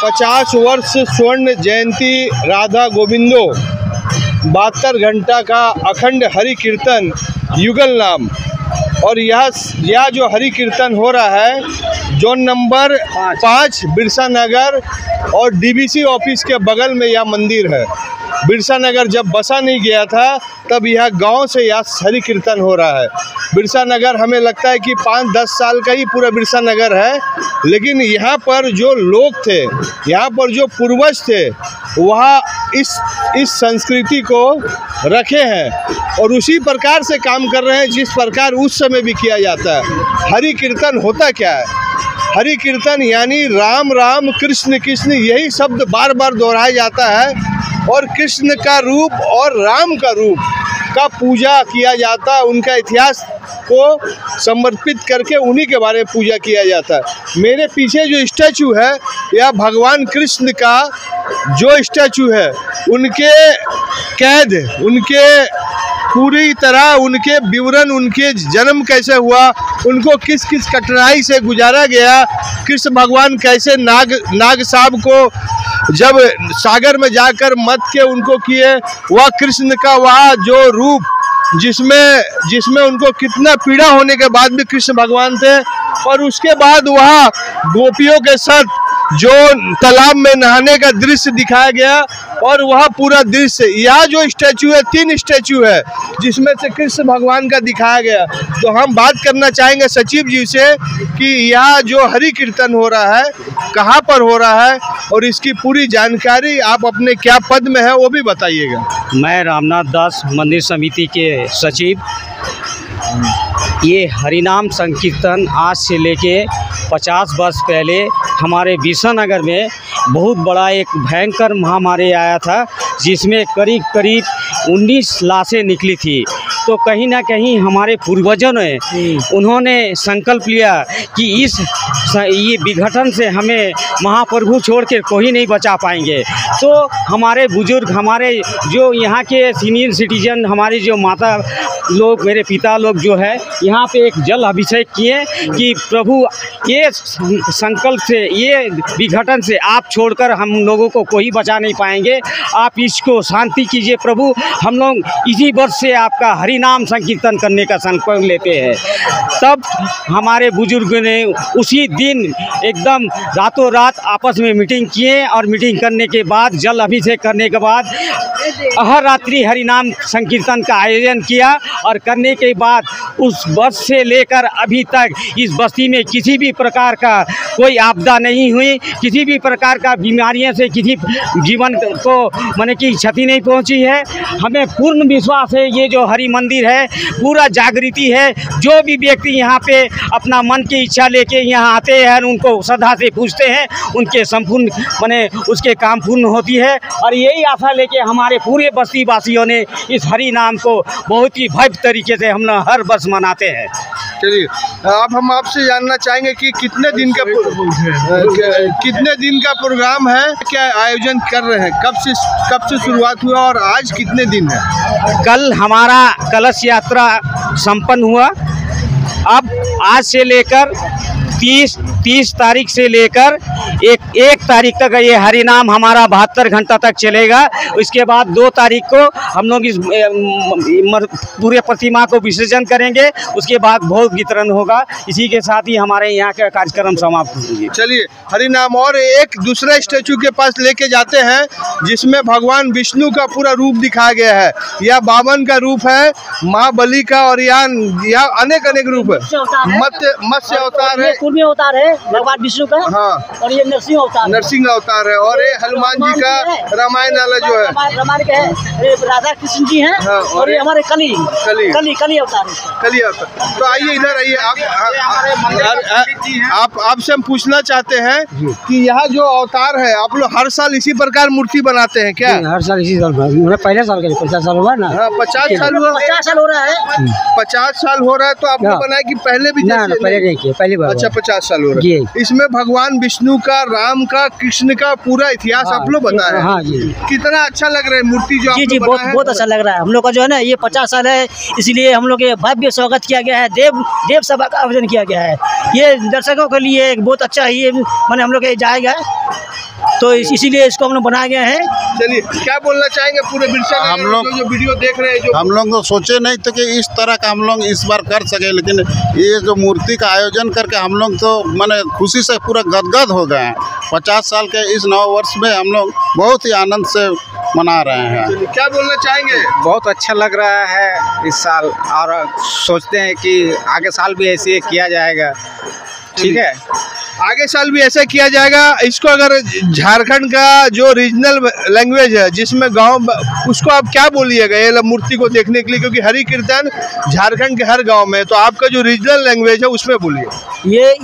50 वर्ष स्वर्ण जयंती राधा गोविंदो 72 घंटा का अखंड हरि कीर्तन युगल नाम। और यह जो हरि कीर्तन हो रहा है जोन नंबर 5 बिरसा नगर और डीबीसी ऑफिस के बगल में यह मंदिर है। बिरसा नगर जब बसा नहीं गया था तब यह गांव से यह हरि कीर्तन हो रहा है। बिरसा नगर हमें लगता है कि 5-10 साल का ही पूरा बिरसा नगर है, लेकिन यहाँ पर जो लोग थे, यहाँ पर जो पूर्वज थे, वह इस संस्कृति को रखे हैं और उसी प्रकार से काम कर रहे हैं जिस प्रकार उस समय भी किया जाता है। हरि कीर्तन होता क्या है? हरि कीर्तन यानी राम राम कृष्ण कृष्ण, यही शब्द बार बार दोहराया जाता है और कृष्ण का रूप और राम का रूप का पूजा किया जाता है। उनका इतिहास को समर्पित करके उन्हीं के बारे में पूजा किया जाता है। मेरे पीछे जो स्टैचू है यह भगवान कृष्ण का जो स्टैचू है, उनके कैद, उनके पूरी तरह उनके विवरण, उनके जन्म कैसे हुआ, उनको किस किस कठिनाई से गुजारा गया, कृष्ण भगवान कैसे नाग साहब को जब सागर में जाकर मत के उनको किए, वह कृष्ण का वह जो रूप जिसमें उनको कितना पीड़ा होने के बाद भी कृष्ण भगवान थे, और उसके बाद वह गोपियों के साथ जो तालाब में नहाने का दृश्य दिखाया गया और वह पूरा दृश्य, यह जो स्टैचू है 3 स्टैचू है जिसमें से कृष्ण भगवान का दिखाया गया। तो हम बात करना चाहेंगे सचिव जी से कि यह जो हरि कीर्तन हो रहा है कहाँ पर हो रहा है और इसकी पूरी जानकारी आप अपने क्या पद में है वो भी बताइएगा। मैं रामनाथ दास, मंदिर समिति के सचिव। ये हरिनाम संकीर्तन आज से लेके 50 वर्ष पहले हमारे बिरसा नगर में बहुत बड़ा एक भयंकर महामारी आया था, जिसमें करीब 19 लाशें निकली थी। तो कहीं ना कहीं हमारे पूर्वजों ने उन्होंने संकल्प लिया कि ये विघटन से हमें महाप्रभु छोड़ के कोई नहीं बचा पाएंगे। तो हमारे बुजुर्ग, हमारे जो यहाँ के सीनियर सिटीजन, हमारी जो माता लोग, मेरे पिता लोग जो है यहाँ पे एक जल अभिषेक किए कि प्रभु ये संकल्प से, ये विघटन से आप छोड़कर हम लोगों को कोई बचा नहीं पाएंगे, आप इसको शांति कीजिए प्रभु। हम लोग इसी वर्ष से आपका हरि नाम संकीर्तन करने का संकल्प लेते हैं। तब हमारे बुजुर्ग ने उसी दिन एकदम रातों रात आपस में मीटिंग किए और मीटिंग करने के बाद, जल अभिषेक करने के बाद हर रात्रि हरि नाम संकीर्तन का आयोजन किया और करने के बाद उस वर्ष से लेकर अभी तक इस बस्ती में किसी भी प्रकार का कोई आपदा नहीं हुई, किसी भी प्रकार का बीमारियों से किसी जीवन को माने कि क्षति नहीं पहुंची है। हमें पूर्ण विश्वास है ये जो हरि मंदिर है पूरा जागृति है। जो भी व्यक्ति यहाँ पे अपना मन की इच्छा लेके यहाँ आते हैं, उनको श्रद्धा से पूछते हैं, उनके संपूर्ण माने उसके काम पूर्ण होती है। और यही आशा लेके हमारे पूरे बस्ती वासियों ने इस हरि नाम को बहुत ही भव्य तरीके से हम लोग हर वर्ष मनाते हैं। चलिए, अब हम आपसे जानना चाहेंगे कि कितने दिन का प्रोग्राम है, क्या आयोजन कर रहे हैं, कब से शुरुआत हुआ और आज कितने दिन है? कल हमारा कलश यात्रा संपन्न हुआ। अब आज से लेकर 30 तारीख से लेकर 1 तारीख तक ये हरि नाम हमारा 72 घंटा तक चलेगा। उसके बाद 2 तारीख को हम लोग इस पूरे प्रतिमा को विसर्जन करेंगे। उसके बाद भोग वितरण होगा। इसी के साथ ही हमारे यहाँ का कार्यक्रम समाप्त होंगे। चलिए, हरि नाम और एक दूसरा स्टैचू के पास लेके जाते हैं जिसमें भगवान विष्णु का पूरा रूप दिखाया गया है। यह 52 का रूप है, महाबली का, और यहाँ अनेक रूप है। मत्स्य अवतार है, कुर्मी अवतार है भगवान विष्णु का। हाँ, और ये नरसिंह अवतार है और ये हनुमान जी का रामायण वाला जो है, रामायण का है, राधा कृष्ण जी हैं। हाँ, और ये हमारे कली अवतार है। तो आइए इधर आइए, आपसे हम पूछना चाहते हैं कि यहाँ जो अवतार है, आप लोग हर साल इसी प्रकार मूर्ति बनाते हैं क्या? हर साल इसी साल, पहले साल का 50 साल हुआ ना। हाँ, 50 साल हुआ, 50 साल हो रहा है। 50 साल हो रहा है। तो आपने बनाया कि पहले भी? पहले नहीं किया, पहली बार। अच्छा, 50 साल हो रहा है। इसमें भगवान विष्णु का, राम का, कृष्ण का पूरा इतिहास आप लोग बता रहे हैं। हाँ जी। कितना अच्छा लग रहा है मूर्ति जो जी बहुत अच्छा लग रहा है। हम लोग का जो है ना ये 50 साल है, इसलिए हम लोग के भव्य स्वागत किया गया है। देव सभा का आयोजन किया गया है। ये दर्शकों के लिए एक बहुत अच्छा ही माने हम लोग जाएगा। तो इसीलिए इसको हम लोग बनाया गया है। चलिए, क्या बोलना चाहेंगे पूरे बिरसा नगर हम लोग जो वीडियो देख रहे हैं? जो हम लोग तो सोचे नहीं थे कि इस तरह का हम लोग इस बार कर सके, लेकिन ये जो मूर्ति का आयोजन करके हम लोग तो माने खुशी से पूरा गदगद हो गए हैं। 50 साल के इस नव वर्ष में हम लोग बहुत ही आनंद से मना रहे हैं। चलिए, क्या बोलना चाहेंगे? बहुत अच्छा लग रहा है इस साल, और सोचते हैं कि आगे साल भी ऐसे ही किया जाएगा। ठीक है, आगे साल भी ऐसा किया जाएगा। इसको अगर झारखंड का जो रीजनल लैंग्वेज है जिसमें गांव, उसको आप क्या बोलिएगा ये मूर्ति को देखने के लिए? क्योंकि हरि कीर्तन झारखंड के हर गांव में, तो आपका जो रीजनल लैंग्वेज है उसमें बोलिए।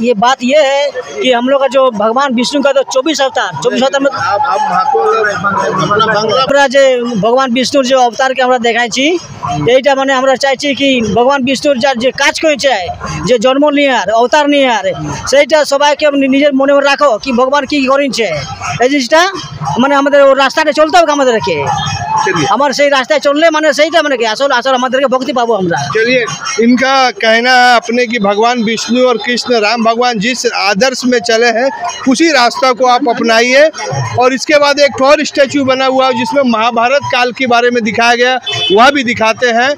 ये बात ये है कि हम लोग का जो भगवान विष्णु का तो 24 अवतार में আমরা যে ভগবান বিষ্ণুর যে অবতারকে আমরা দেখাইছি, এইটা মানে আমরা চাইছি কি ভগবান বিষ্ণুর যার যে কাজ করেছে, যে জন্ম নেওয়ার অবতার নেওয়ার, সেইটা সবাইকে নিজের মনে রাখো কি ভগবান কি করেছে, এই জিনিসটা মানে আমাদের ও রাস্তাটা চলতে হবে আমাদেরকে। আমার সেই রাস্তায় চললে মানে সেইটা মানে কি আসল আসল আমাদেরকে ভক্তি পাবো আমরা। चलिए, इनका कहना है अपने कि भगवान विष्णु और कृष्ण राम भगवान जिस आदर्श में चले हैं उसी रास्ता को आप अपनाइए। और इसके बाद एक और स्टैचू बना हुआ है जिसमें महाभारत काल के बारे में दिखाया गया, वह भी दिखाते हैं।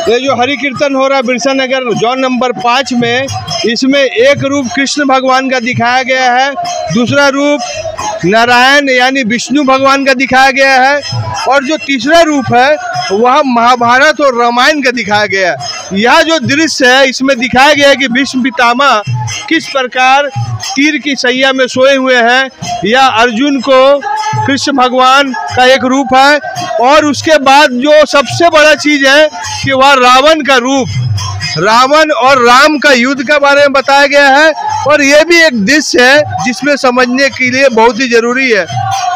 ये जो हरि कीर्तन हो रहा है बिरसा नगर जोन नंबर 5 में, इसमें एक रूप कृष्ण भगवान का दिखाया गया है, दूसरा रूप नारायण यानी विष्णु भगवान का दिखाया गया है, और जो तीसरा रूप है वह महाभारत और रामायण का दिखाया गया है। यह जो दृश्य है इसमें दिखाया गया है कि भीष्म पितामह किस प्रकार तीर की सैया में सोए हुए हैं, या अर्जुन को कृष्ण भगवान का एक रूप है। और उसके बाद जो सबसे बड़ा चीज़ है कि वह रावण का रूप, रावण और राम का युद्ध के बारे में बताया गया है। और ये भी एक दृश्य है जिसमें समझने के लिए बहुत ही ज़रूरी है।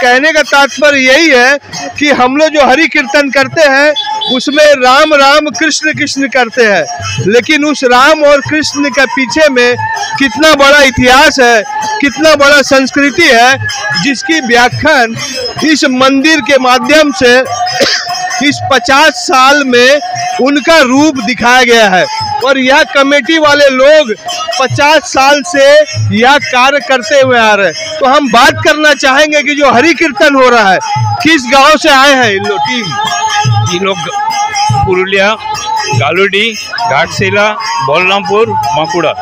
कहने का तात्पर्य यही है कि हम लोग जो हरि कीर्तन करते हैं उसमें राम राम कृष्ण कृष्ण करते हैं, लेकिन उस राम और कृष्ण के पीछे में कितना बड़ा इतिहास है, कितना बड़ा संस्कृति है, जिसकी व्याख्यान इस मंदिर के माध्यम से इस 50 साल में उनका रूप दिखाया गया है। और यह कमेटी वाले लोग 50 साल से यह कार्य करते हुए आ रहे हैं। तो हम बात करना चाहेंगे कि जो हरि कीर्तन हो रहा है किस गांव से आए हैं इन लोग टीम? ये लोग पुरुलिया, गालूडी, घाटशिला, बलरामपुर, बांकुड़ा।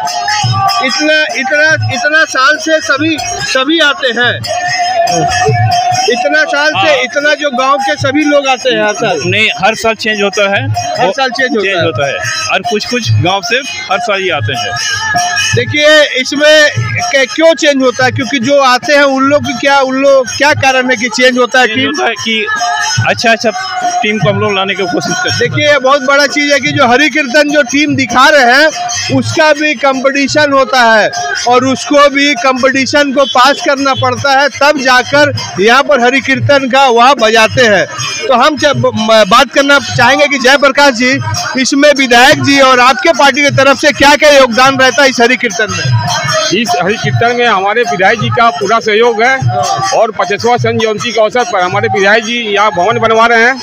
इतना साल से सभी आते हैं। इतना साल से इतना जो गांव के सभी लोग आते हैं हर साल? नहीं, हर साल चेंज होता है, हर साल चेंज होता है। और कुछ गांव से हर साल ही आते हैं। देखिए, इसमें क्यों चेंज होता है? क्योंकि जो आते हैं उन लोग क्या कारण है कि चेंज होता है? टीम होता है कि अच्छा टीम को हम लोग लाने की कोशिश करते हैं। देखिए, ये बहुत बड़ा चीज़ है कि जो हरि कीर्तन जो टीम दिखा रहे हैं उसका भी कंपटीशन होता है, और उसको भी कंपटीशन को पास करना पड़ता है, तब जाकर यहाँ पर हरि कीर्तन का वह बजाते हैं। तो हम बात करना चाहेंगे कि जयप्रकाश जी, इसमें विधायक जी और आपके पार्टी की तरफ से क्या क्या योगदान रहता है इस हरि कीर्तन में? इस हरि कीर्तन में हमारे विधायक जी का पूरा सहयोग है, और 50वां स्वर्ण जयंती के अवसर पर हमारे विधायक जी यहाँ भवन बनवा रहे हैं।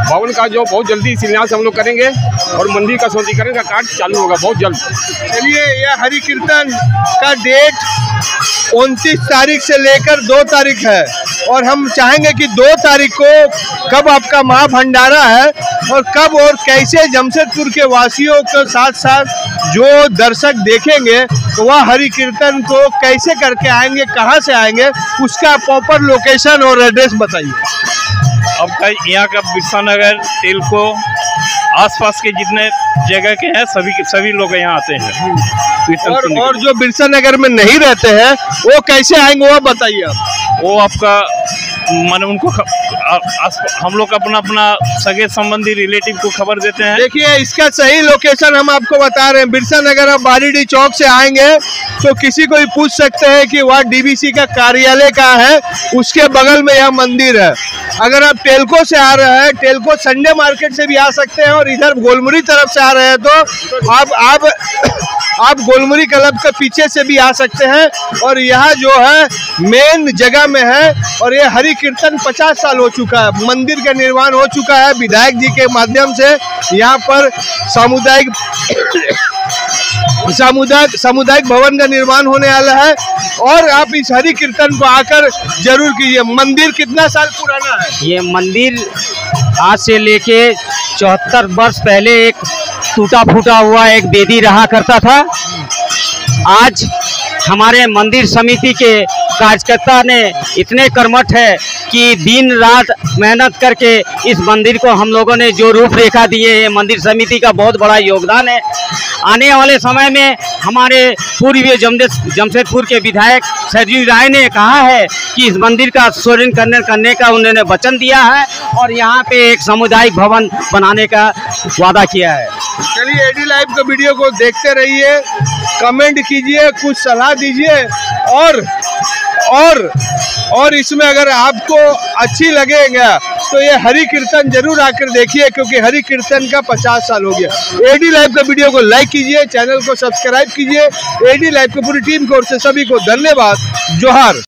भवन का जो बहुत जल्दी शिलान्यास हम लोग करेंगे, और मंदिर का सौंदर्यीकरण का कार्य चालू होगा बहुत जल्द। चलिए, यह हरि कीर्तन का डेट 29 तारीख से लेकर 2 तारीख है, और हम चाहेंगे कि 2 तारीख को कब आपका महाभंडारा है, और कब और कैसे जमशेदपुर के वासियों के साथ साथ जो दर्शक देखेंगे तो वह हरि कीर्तन को कैसे करके आएंगे, कहाँ से आएंगे, उसका प्रॉपर लोकेशन और एड्रेस बताइए। अब यहाँ का बिरसा नगर, तेलको, आसपास के जितने जगह के हैं सभी लोग यहाँ आते हैं। और जो बिरसा नगर में नहीं रहते हैं वो कैसे आएंगे वो बताइए आप। वो आपका माने उनको हम लोग अपना सगे संबंधी रिलेटिव को खबर देते हैं। देखिए, इसका सही लोकेशन हम आपको बता रहे हैं। बिरसा नगर आप बारीडी चौक से आएंगे तो किसी को भी पूछ सकते हैं कि वह डीबीसी का कार्यालय कहाँ है, उसके बगल में यह मंदिर है। अगर आप टेलको से आ रहे हैं, टेलको संडे मार्केट से भी आ सकते हैं, और इधर गोलमुरी तरफ से आ रहे हैं तो आप गोलमुरी क्लब के पीछे से भी आ सकते हैं। और यह जो है मेन जगह में है, और ये हरि कीर्तन 50 साल हो चुका है, मंदिर का निर्माण हो चुका है। विधायक जी के माध्यम से यहाँ पर सामुदायिक सामुदायिक भवन का निर्माण होने वाला है और आप इस हरि कीर्तन को आकर जरूर कीजिए। मंदिर कितना साल पुराना है? ये मंदिर आज से लेके 74 वर्ष पहले एक टूटा फूटा हुआ एक वेदी रहा करता था। आज हमारे मंदिर समिति के कार्यकर्ता ने इतने कर्मठ है कि दिन रात मेहनत करके इस मंदिर को हम लोगों ने जो रूपरेखा दिए है, मंदिर समिति का बहुत बड़ा योगदान है। आने वाले समय में हमारे पूर्वीय जमशेदपुर के विधायक सरजू राय ने कहा है कि इस मंदिर का सुदृढ़ीकरण करने का उन्होंने वचन दिया है और यहाँ पे एक सामुदायिक भवन बनाने का वादा किया है। चलिए एडी लाइव के वीडियो को देखते रहिए, कमेंट कीजिए, कुछ सलाह दीजिए और इसमें अगर आपको अच्छी लगेगा तो ये हरि कीर्तन जरूर आकर देखिए, क्योंकि हरि कीर्तन का 50 साल हो गया। एडी लाइव का वीडियो को लाइक कीजिए, चैनल को सब्सक्राइब कीजिए। एडी लाइव की पूरी टीम की ओर से सभी को धन्यवाद। जोहार।